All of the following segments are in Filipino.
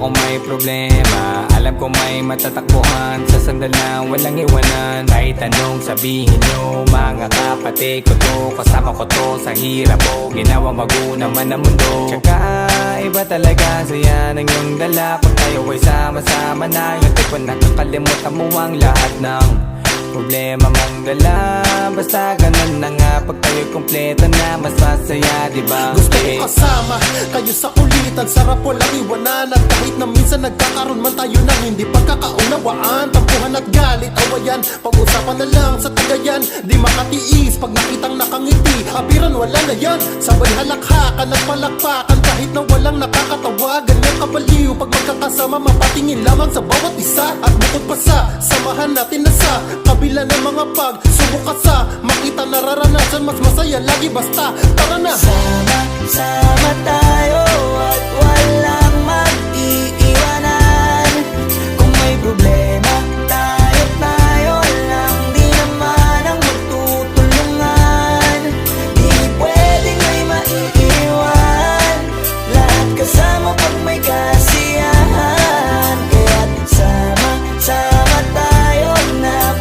kung may problema, alam ko may matatakbuhan sa sandal na walang iwanan. Kahit anong sabihin nyo, mga kapatid ko to, kasama ko to sa hirap ko, ginawa bago naman ang mundo. Tsaka iba talaga saya ng iyong dala, kung tayo ay sama-sama na. Yung tipo nakakalimutan mo ang lahat ng problema mang dala. Basta ganun na nga, pag tayo'y kompleto na, mas masaya, diba? Gusto ko kasama kayo sa kulitan, sarap walang iwanan. At kahit na minsan nagkakaroon man tayo ng hindi pagkakaunawaan, tampuhan at galit, awayan, pag-usapan na lang sa tagayan. Di makatiis pag nakitang nakangiti, abiran wala na yan. Sabay halakhakan at palakpakan kahit na walang nakakatawa. Ganyan kabaliw pag magkakasama, mapatingin lamang sa bawat isa. At bukod pa sa samahan natin na sa kabila ng mga pagsubok at sa makita nararanasan, mas masaya lagi basta tara na. Sama tayo at walang mag-iiwanan. Kung may problema, tayo lang, di naman ang magtutulungan. Di pwedeng may maiiwan, lahat kasama pag may kasiyahan. Kaya't sama tayo na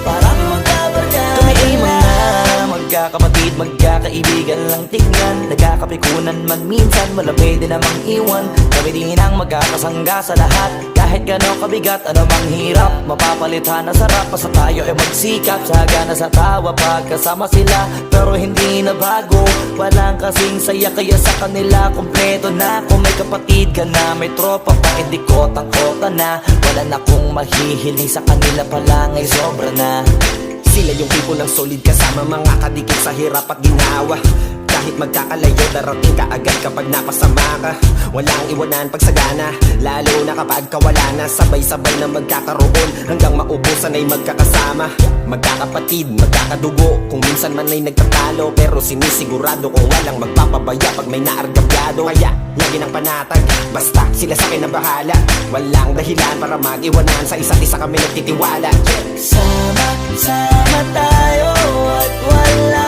parang magkabarkada. Tumiiman na magkakapatid, magkakaibigan lang tignan. Nagkakapikunan man minsan, wala pwede namang iwan. Kami din ang magkakasangga sa lahat. Kahit gano'ng kabigat, ano mang hirap, mapapalitan na sarap. Basta tayo ay magsikap, sagana sa tawa pagkasama sila. Pero hindi na bago, walang kasing saya. Kaya sa kanila kompleto na. Kung may kapatid ka na, may tropa pa, hindi kotang-kota na. Wala na kong mahihiling sa kanila pa lang ay sobra na. Sila yung people ng solid kasama, mga kadikit sa hirap at ginawa. Kahit magkakalayo, darating ka agad kapag napasama ka. Walang iwanan pag sagana, lalo na kapag kawala na. Sabay-sabay na magkakaroon hanggang maubusan ay magkakasama. Magkakapatid, magkakadugo, kung minsan man ay nagtatalo, pero sinisigurado kung walang magpapabaya pag may naargabyado. Kaya lagi ng panatag, basta sila sa akin na bahala. Walang dahilan para mag-iwanan, sa isa't isa kami nagtitiwala. Sama tayo at wala